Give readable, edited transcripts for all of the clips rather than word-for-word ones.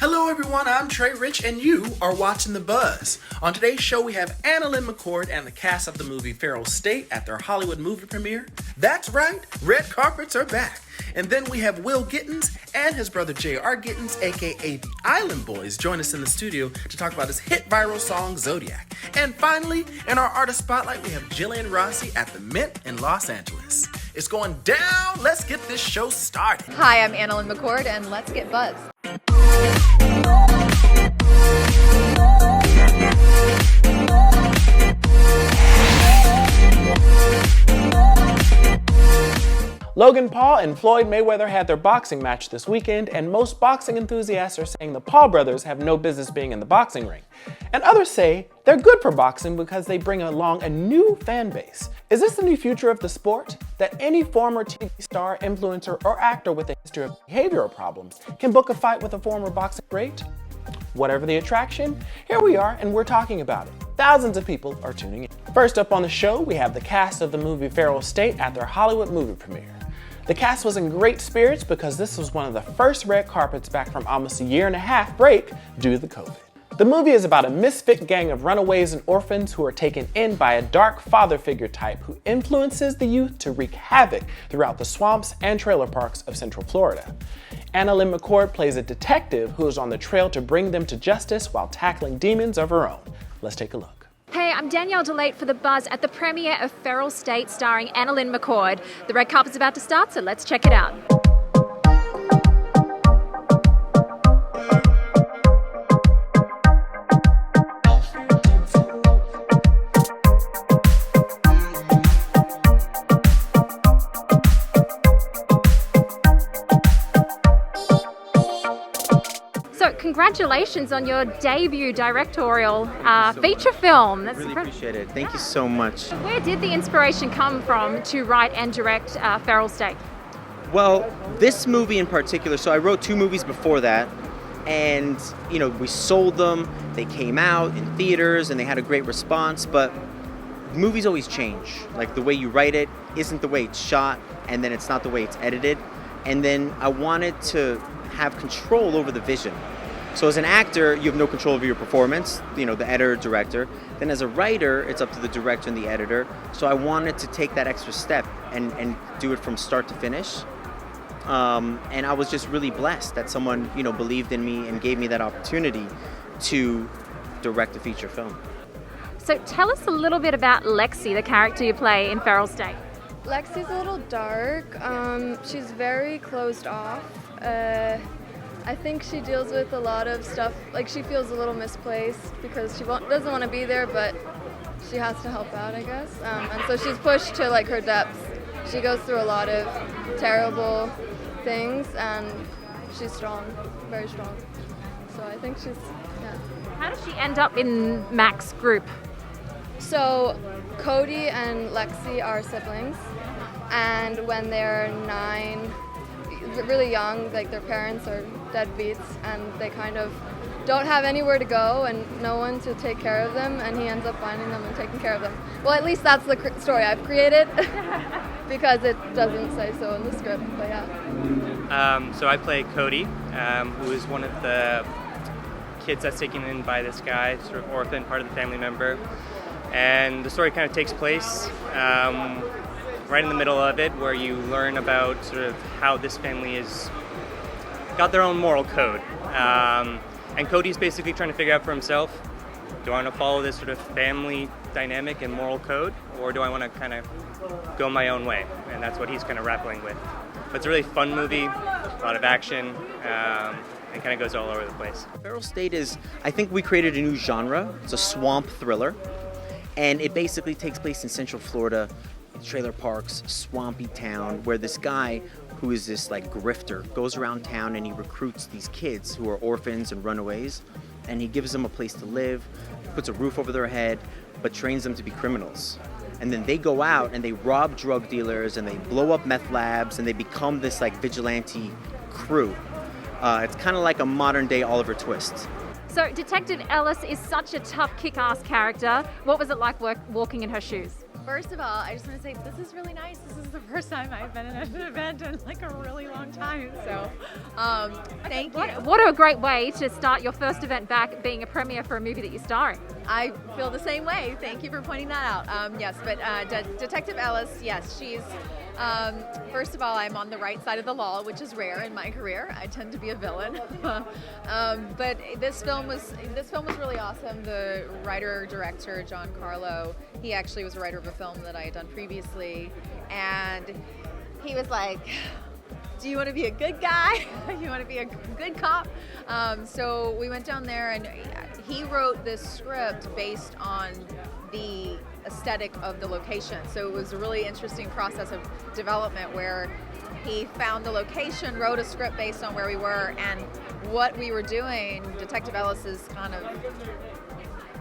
Hello everyone, I'm Trey Rich and you are watching The Buzz. On today's show we have AnnaLynne McCord and the cast of the movie Feral State at their Hollywood movie premiere. That's right, red carpets are back. And then we have Will Gittens and his brother JR Gittins, aka the Island Boys, join us in the studio to talk about his hit viral song Zodiac. And finally, in our artist spotlight, we have Jillian Rossi at the Mint in Los Angeles. It's going down, let's get this show started. Hi, I'm AnnaLynne McCord and let's get buzzed. Logan Paul and Floyd Mayweather had their boxing match this weekend, and most boxing enthusiasts are saying the Paul brothers have no business being in the boxing ring. And others say they're good for boxing because they bring along a new fan base. Is this the new future of the sport? That any former TV star, influencer, or actor with a history of behavioral problems can book a fight with a former boxing great? Whatever the attraction, here we are and we're talking about it. Thousands of people are tuning in. First up on the show, we have the cast of the movie Feral State at their Hollywood movie premiere. The cast was in great spirits because this was one of the first red carpets back from almost a year-and-a-half break due to the COVID. The movie is about a misfit gang of runaways and orphans who are taken in by a dark father figure type who influences the youth to wreak havoc throughout the swamps and trailer parks of Central Florida. AnnaLynne McCord plays a detective who is on the trail to bring them to justice while tackling demons of her own. Let's take a look. Hey, I'm Danielle DeLate for The Buzz at the premiere of Feral State starring AnnaLynne McCord. The red carpet's about to start, so let's check it out. So congratulations on your debut directorial feature film. That's really appreciate it. Thank you so much. Where did the inspiration come from to write and direct Feral State? Well, this movie in particular, so I wrote 2 movies before that, and we sold them, they came out in theaters and they had a great response, but movies always change. Like the way you write it isn't the way it's shot, and then it's not the way it's edited. And then I wanted to have control over the vision. So as an actor, you have no control over your performance, the editor, director. Then as a writer, it's up to the director and the editor. So I wanted to take that extra step and do it from start to finish. And I was just really blessed that someone, believed in me and gave me that opportunity to direct a feature film. So tell us a little bit about Lexi, the character you play in Feral State. Lexi's a little dark. She's very closed off. I think she deals with a lot of stuff, like she feels a little misplaced because she doesn't want to be there, but she has to help out, I guess. And so she's pushed to her depths. She goes through a lot of terrible things, and she's strong, very strong. So I think she's, yeah. How does she end up in Mac's group? So Cody and Lexi are siblings, and when they're 9, really young, their parents are deadbeats, and they kind of don't have anywhere to go and no one to take care of them, and he ends up finding them and taking care of them. Well, at least that's the story I've created because it doesn't say so in the script, but yeah. So I play Cody, who is one of the kids that's taken in by this guy, sort of orphan, part of the family member. And the story kind of takes place right in the middle of it, where you learn about sort of how this family has got their own moral code. And Cody's basically trying to figure out for himself, do I want to follow this sort of family dynamic and moral code, or do I want to kind of go my own way? And that's what he's kind of grappling with. But it's a really fun movie, a lot of action, and kind of goes all over the place. Feral State is, I think we created a new genre. It's a swamp thriller, and it basically takes place in Central Florida, trailer parks, swampy town, where this guy who is this grifter goes around town and he recruits these kids who are orphans and runaways, and he gives them a place to live, puts a roof over their head, but trains them to be criminals. And then they go out and they rob drug dealers and they blow up meth labs and they become this vigilante crew. It's kind of like a modern day Oliver Twist. So Detective Ellis is such a tough kick-ass character. What was it like walking in her shoes? First of all, I just want to say this is really nice. This is the first time I've been at an event in like a really long time. So, thank you. What a great way to start your first event back, being a premiere for a movie that you're starring. I feel the same way. Thank you for pointing that out. Yes, but Detective Ellis, yes, she's. First of all, I'm on the right side of the law, which is rare in my career. I tend to be a villain. But this film was really awesome. The writer-director, John Carlo, he actually was a writer of a film that I had done previously, and he was like, do you want to be a good guy? You want to be a good cop? So we went down there, and he wrote this script based on the aesthetic of the location. So it was a really interesting process of development where he found the location, wrote a script based on where we were and what we were doing. Detective Ellis is kind of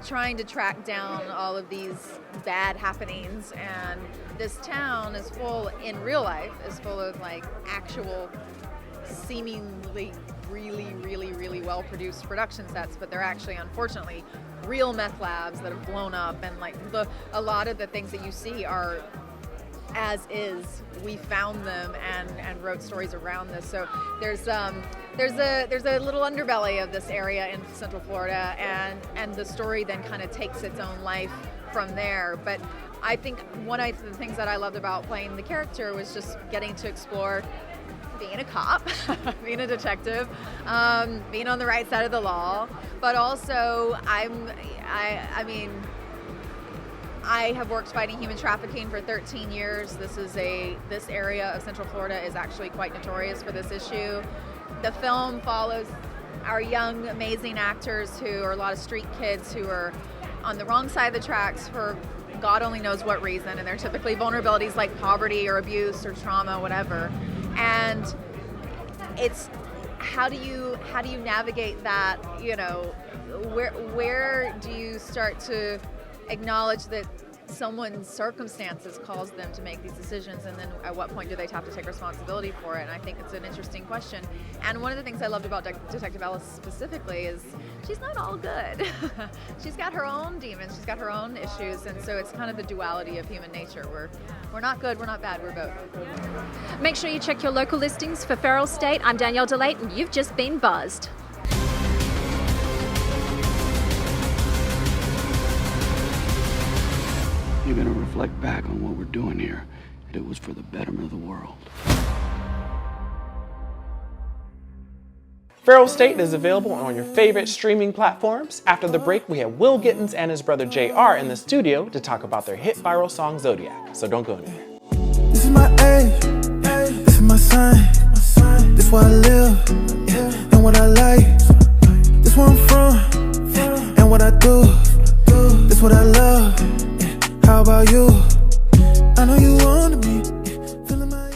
trying to track down all of these bad happenings, and this town is full, in real life, is full of like actual seemingly really well produced production sets, but they're actually unfortunately real meth labs that have blown up, and like a lot of the things that you see are as is. We found them and wrote stories around this. So there's a little underbelly of this area in Central Florida, and the story then kind of takes its own life from there. But I think one of the things that I loved about playing the character was just getting to explore being a cop, being a detective, being on the right side of the law, but also I have worked fighting human trafficking for 13 years. This area of Central Florida is actually quite notorious for this issue. The film follows our young, amazing actors who are a lot of street kids who are on the wrong side of the tracks for God only knows what reason, and they're typically vulnerabilities like poverty or abuse or trauma, whatever. And it's how do you navigate that? You know, where do you start to acknowledge that someone's circumstances cause them to make these decisions, and then at what point do they have to take responsibility for it? And I think it's an interesting question. And one of the things I loved about Detective Ellis specifically is she's not all good. She's got her own demons, she's got her own issues, and so it's kind of the duality of human nature. We're not good, we're not bad, we're both. Make sure you check your local listings for Feral State. I'm Danielle DeLate, and you've just been buzzed. You're gonna reflect back on what we're doing here, and it was for the betterment of the world. Feral State is available on your favorite streaming platforms. After the break, we have Will Gittins and his brother JR in the studio to talk about their hit viral song Zodiac, so don't go anywhere. This is my age, this is my sign, this is where I live, and what I like, this is where I'm from, and what I do, this is what I love. How about you? I know you wanted me. Feeling my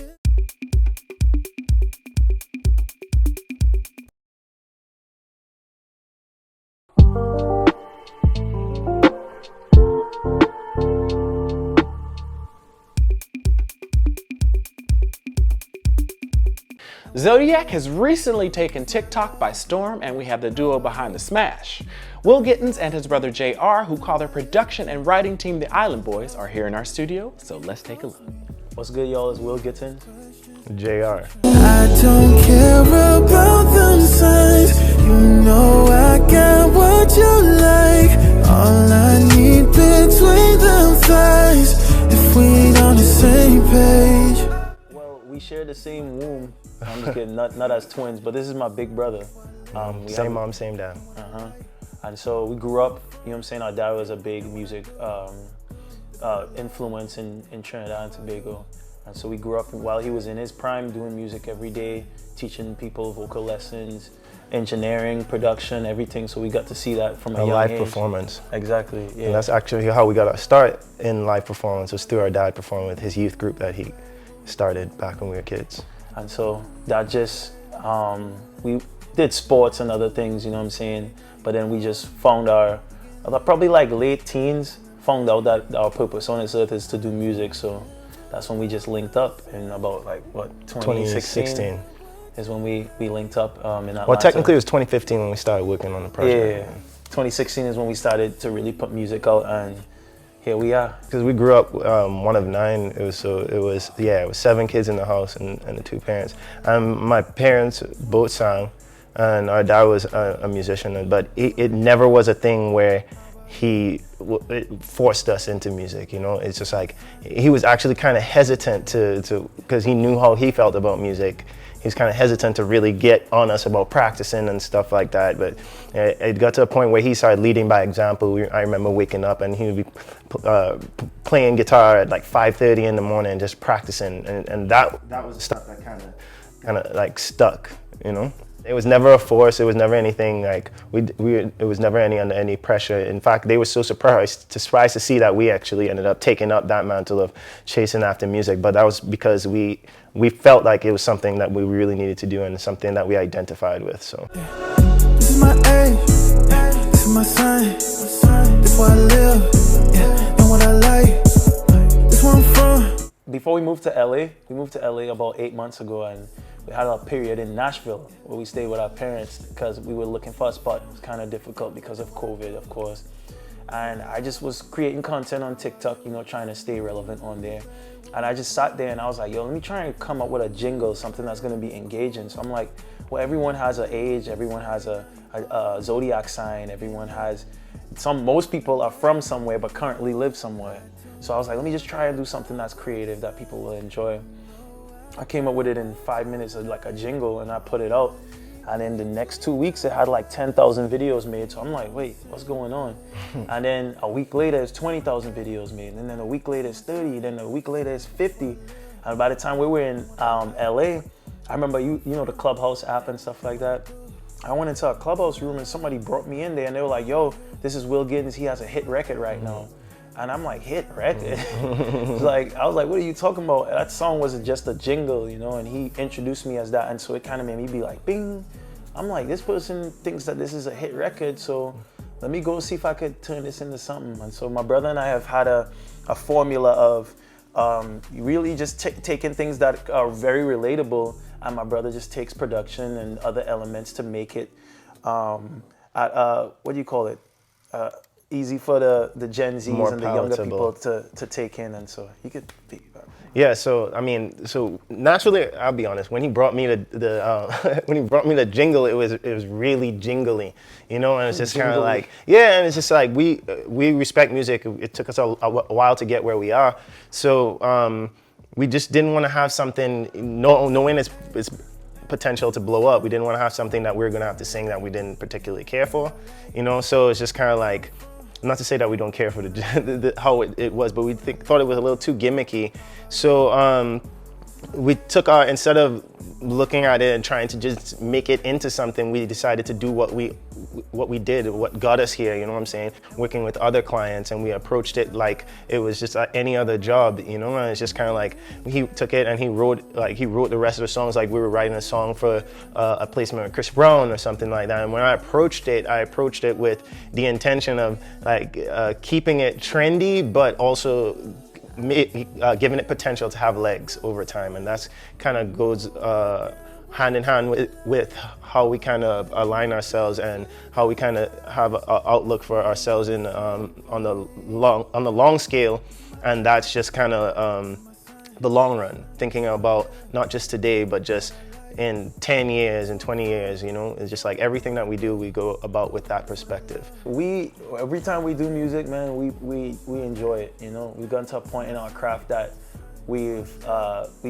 Zodiac has recently taken TikTok by storm, and we have the duo behind the smash. Will Gittins and his brother JR, who call their production and writing team the Island Boys, are here in our studio, so let's take a look. What's good, y'all? It's Will Gittins. JR. I don't care about them signs. You know I got what you like. All I need between them thighs. If we ain't on the same page. Well, we share the same womb. I'm just kidding, not as twins, but this is my big brother. Same mom, same dad. And so we grew up, you know what I'm saying, our dad was a big music influence in Trinidad and Tobago. And so we grew up while he was in his prime doing music every day, teaching people vocal lessons, engineering, production, everything. So we got to see that from a young live age. Performance. Exactly, yeah. And that's actually how we got our start in live performance, was through our dad performing with his youth group that he started back when we were kids. And so that just, we did sports and other things, you know what I'm saying? But then we just found probably like late teens, found out that our purpose on this earth is to do music. So that's when we just linked up in about like, what, 2016 is when we linked up in Atlanta. Well, technically it was 2015 when we started working on the project. Yeah, 2016 is when we started to really put music out, and here we are. Because we grew up one of 9. It was 7 kids in the house and the 2 parents. My parents both sang, and our dad was a musician, but it never was a thing where he forced us into music, you know. It's just like he was actually kind of hesitant to because he knew how he felt about music. He's kind of hesitant to really get on us about practicing and stuff like that. But it got to a point where he started leading by example. I remember waking up and he would be playing guitar at like 5:30 in the morning, just practicing, and that was the stuff that kind of like stuck, you know. It was never a force. It was never anything like it was never under any pressure. In fact, they were so surprised to see that we actually ended up taking up that mantle of chasing after music. But that was because we felt like it was something that we really needed to do and something that we identified with. So. This is my age, this is my sign. This is where I live, and what I like. This where I'm from. Before we moved to LA about 8 months ago, and we had a period in Nashville where we stayed with our parents because we were looking for a spot. It was kind of difficult because of COVID, of course. And I just was creating content on TikTok, you know, trying to stay relevant on there. And I just sat there and I was like, yo, let me try and come up with a jingle, something that's gonna be engaging. So I'm like, well, everyone has an age, everyone has a zodiac sign, everyone has, most people are from somewhere but currently live somewhere. So I was like, let me just try and do something that's creative that people will enjoy. I came up with it in 5 minutes, like a jingle, and I put it out. And in the next 2 weeks, it had like 10,000 videos made. So I'm like, wait, what's going on? And then a week later, it's 20,000 videos made. And then a week later, it's 30. Then a week later, it's 50. And by the time we were in LA, I remember, you know, the Clubhouse app and stuff like that. I went into a Clubhouse room and somebody brought me in there and they were like, yo, this is Will Gittins. He has a hit record right now. And I'm like, hit record? Like, I was like, what are you talking about? That song wasn't just a jingle, you know, and he introduced me as that. And so it kind of made me be like, bing. I'm like, this person thinks that this is a hit record, so let me go see if I could turn this into something. And so my brother and I have had a formula of really just taking things that are very relatable, and my brother just takes production and other elements to make it, what do you call it? Easy for the Gen Zs More and the younger palatable. people to take in, and so you could be. Yeah, so I mean, so naturally, I'll be honest. When he brought me the jingle, it was really jingly, you know, and it's just kind of like, yeah, and it's just like we respect music. It took us a while to get where we are, so we just didn't want to have something knowing its potential to blow up. We didn't want to have something that we were gonna have to sing that we didn't particularly care for, you know. So it's just kind of like. Not to say that we don't care for how it was, but we thought it was a little too gimmicky. So we took instead of looking at it and trying to just make it into something, we decided to do what we did, what got us here, you know what I'm saying? Working with other clients, and we approached it like it was just any other job, you know? And it's just kind of like, he took it and he wrote the rest of the songs like we were writing a song for a placement with Chris Brown or something like that. And when I approached it with the intention of like keeping it trendy, but also giving it potential to have legs over time, and that's kind of goes hand in hand with how we kind of align ourselves and how we kind of have an outlook for ourselves in on the long scale, and that's just kind of the long run, thinking about not just today but just in 10 years and 20 years, you know. It's just like everything that we do, we go about with that perspective. Every time we do music, man, we enjoy it, you know. We've gotten to a point in our craft that we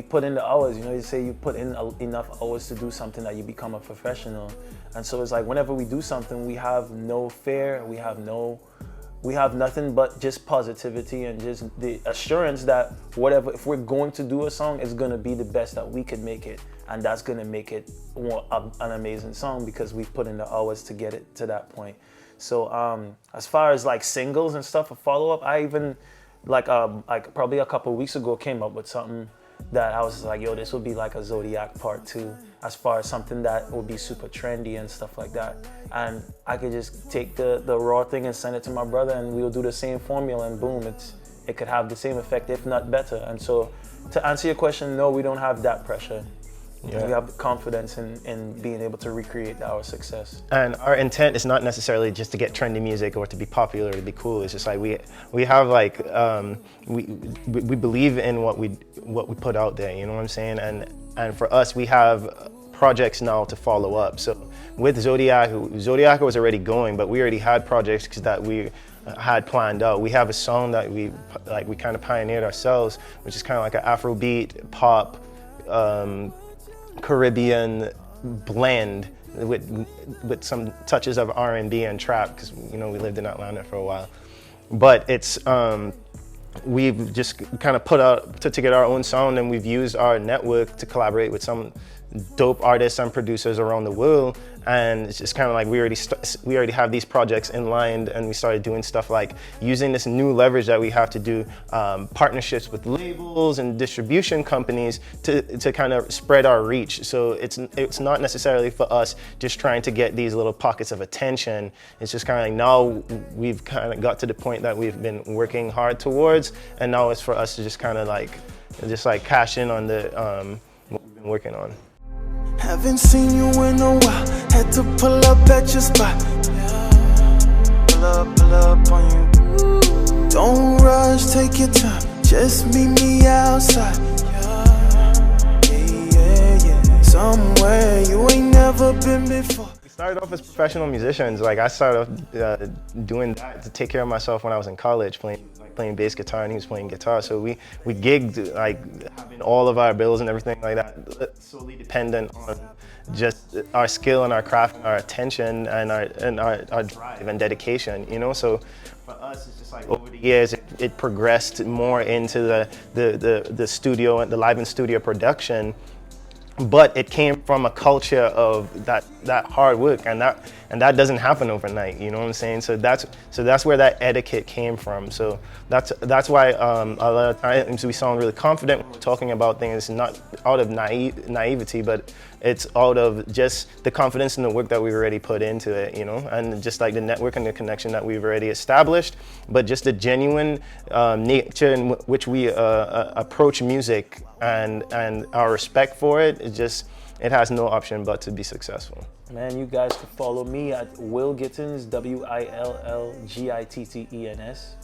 put in the hours, you know. You say you put in enough hours to do something that you become a professional. And so it's like whenever we do something, we have no fear, we have nothing but just positivity and just the assurance that whatever, if we're going to do a song, it's gonna be the best that we could make it. And that's gonna make it an amazing song because we've put in the hours to get it to that point. So as far as like singles and stuff, a follow-up, I even like probably a couple of weeks ago came up with something that I was like, yo, this would be like a Zodiac part 2, as far as something that would be super trendy and stuff like that. And I could just take the raw thing and send it to my brother, and we'll do the same formula, and boom, it could have the same effect, if not better. And so to answer your question, no, we don't have that pressure. We have confidence in being able to recreate our success. And our intent is not necessarily just to get trendy music or to be popular or to be cool. It's just like we have like we believe in what we put out there. You know what I'm saying? And for us, we have projects now to follow up. So with Zodiac was already going, but we already had projects that we had planned out. We have a song that we kind of pioneered ourselves, which is kind of like an Afrobeat pop. Caribbean blend with some touches of R&B and trap, because we lived in Atlanta for a while. But it's we've just kind of put together our own sound, and we've used our network to collaborate with some dope artists and producers around the world. And it's just kind of like we already have these projects in line, and we started doing stuff like using this new leverage that we have to do partnerships with labels and distribution companies to kind of spread our reach. So it's not necessarily for us just trying to get these little pockets of attention. It's just kind of like now we've kind of got to the point that we've been working hard towards, and now it's for us to just kind of like cash in on the what we've been working on. Haven't seen you in a while, had to pull up at your spot. Pull up on you. Don't rush, take your time, just meet me outside. Yeah. Somewhere you ain't never been before. We started off as professional musicians. Like I started off doing that to take care of myself when I was in college, playing bass guitar, and he was playing guitar. So we gigged, like having all of our bills and everything like that solely dependent on just our skill and our craft and our attention and our drive and dedication, So for us, it's just like over the years it progressed more into the studio and the live in studio production. But it came from a culture of that hard work, and that doesn't happen overnight. You know what I'm saying? So that's where that etiquette came from. So that's why a lot of times we sound really confident when we're talking about things, not out of naivety, but it's out of just the confidence in the work that we've already put into it, and just like the network and the connection that we've already established, but just the genuine nature in which we approach music and our respect for it. It has no option but to be successful. Man, you guys can follow me at Will Gittins, WILLGITTENS.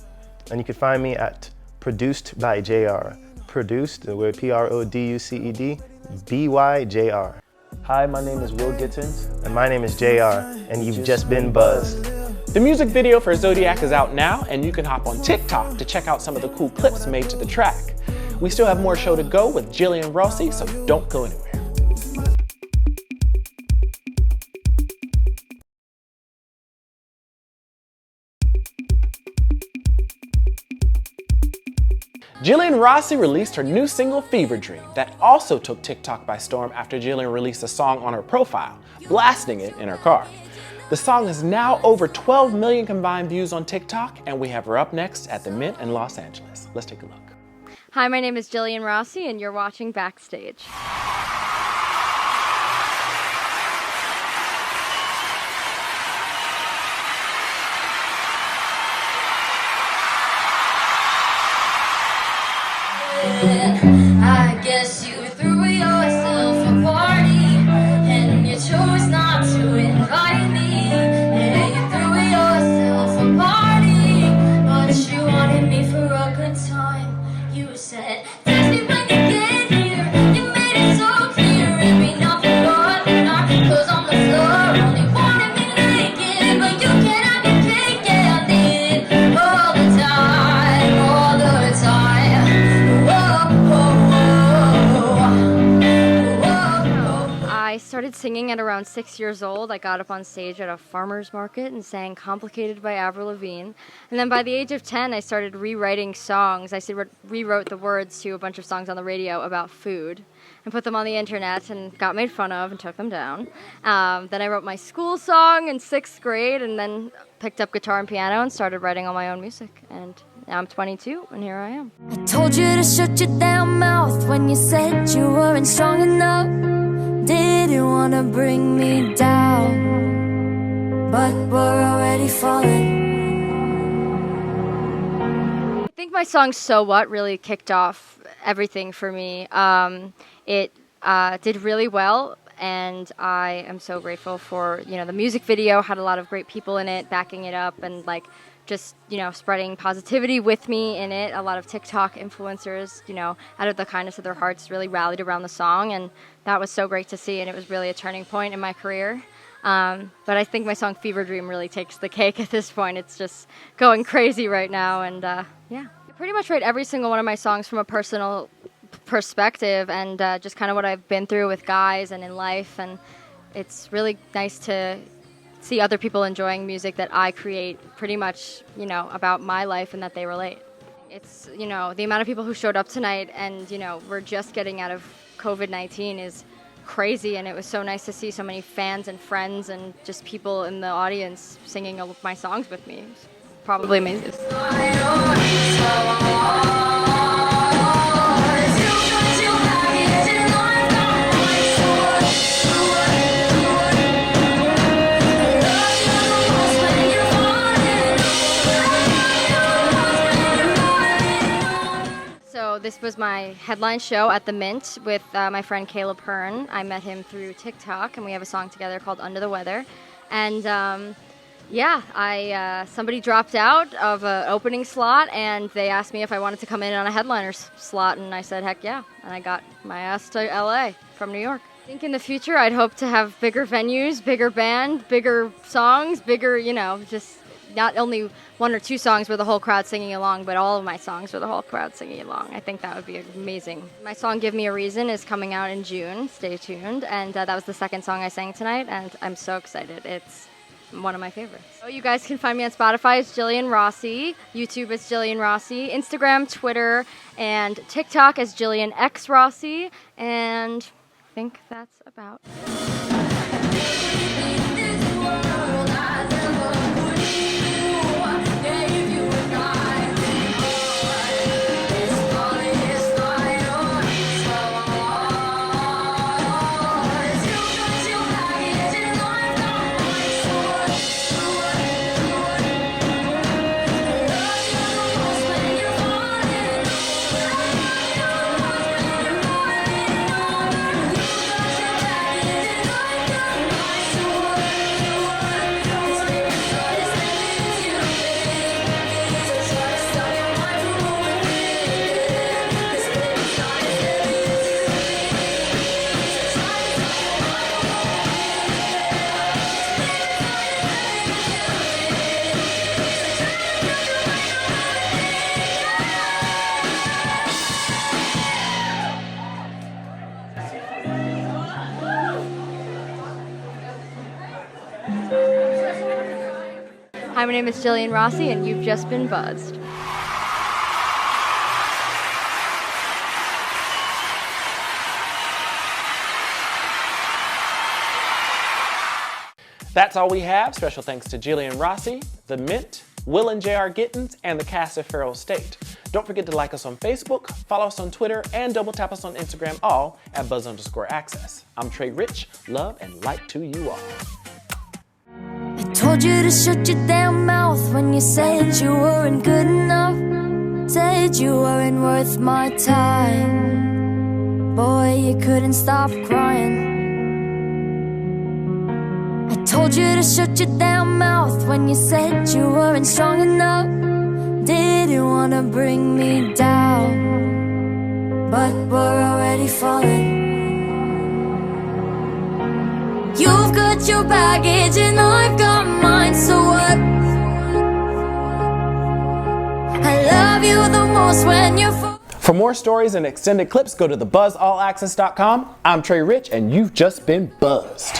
And you can find me at Produced by JR. Produced, the word PRODUCED, BYJR. Hi, my name is Will Gittins. And my name is JR, and you've just been buzzed. The music video for Zodiac is out now, and you can hop on TikTok to check out some of the cool clips made to the track. We still have more show to go with Jillian Rossi, so don't go anywhere. Jillian Rossi released her new single, Fever Dream, that also took TikTok by storm after Jillian released a song on her profile, blasting it in her car. The song is now over 12 million combined views on TikTok, and we have her up next at the Mint in Los Angeles. Let's take a look. Hi, my name is Jillian Rossi, and you're watching Backstage. I guess you threw yourself a party and you chose not to invite me. Yeah, you threw yourself a party, but you wanted me for a good time. You said, text me when you get here. You made it so clear it'd be nothing but an art. 'Cause on the floor only wanted me naked, but you can't have your cake. Yeah, I did all the time, all the time. I started singing at around 6 years old. I got up on stage at a farmer's market and sang Complicated by Avril Lavigne. And then by the age of 10, I started rewriting songs. I rewrote the words to a bunch of songs on the radio about food and put them on the internet and got made fun of and took them down. Then I wrote my school song in 6th grade and then picked up guitar and piano and started writing all my own music. And now I'm 22 and here I am. I told you to shut your damn mouth when you said you weren't strong enough. Didn't wanna bring me down, but we're already falling. I think my song So What really kicked off everything for me. It did really well. And I am so grateful for, the music video had a lot of great people in it, backing it up and like just, spreading positivity with me in it. A lot of TikTok influencers, out of the kindness of their hearts really rallied around the song. And that was so great to see. And it was really a turning point in my career. But I think my song Fever Dream really takes the cake at this point. It's just going crazy right now. And yeah, I pretty much write every single one of my songs from a personal perspective and just kind of what I've been through with guys and in life. And it's really nice to see other people enjoying music that I create pretty much, about my life and that they relate. It's, the amount of people who showed up tonight and, we're just getting out of COVID-19 is crazy, and it was so nice to see so many fans and friends and just people in the audience singing all of my songs with me. It's probably amazing. So this was my headline show at the Mint with my friend Caleb Hearn. I met him through TikTok, and we have a song together called Under the Weather. And somebody dropped out of an opening slot, and they asked me if I wanted to come in on a headliner slot, and I said, heck yeah. And I got my ass to LA from New York. I think in the future I'd hope to have bigger venues, bigger band, bigger songs, bigger, just not only one or two songs where the whole crowd singing along, but all of my songs where the whole crowd singing along. I think that would be amazing. My song Give Me a Reason is coming out in June. Stay tuned. And that was the second song I sang tonight, and I'm so excited. It's one of my favorites. So you guys can find me on Spotify. It's Jillian Rossi. YouTube is Jillian Rossi. Instagram, Twitter, and TikTok is Jillian X Rossi. And I think that's about Hi, my name is Jillian Rossi, and you've just been buzzed. That's all we have. Special thanks to Jillian Rossi, The Mint, Will and JR Gittins, and the cast of Feral State. Don't forget to like us on Facebook, follow us on Twitter, and double tap us on Instagram, all at Buzz_Access. I'm Trey Rich. Love and light to you all. I told you to shut your damn mouth when you said you weren't good enough. Said you weren't worth my time. Boy, you couldn't stop crying. I told you to shut your damn mouth when you said you weren't strong enough. Didn't wanna bring me down, but we're already falling. You've got your baggage and I've got mine, so what? I love you the most when you're For more stories and extended clips, go to theBuzzAllAccess.com. I'm Trey Rich, and you've just been buzzed.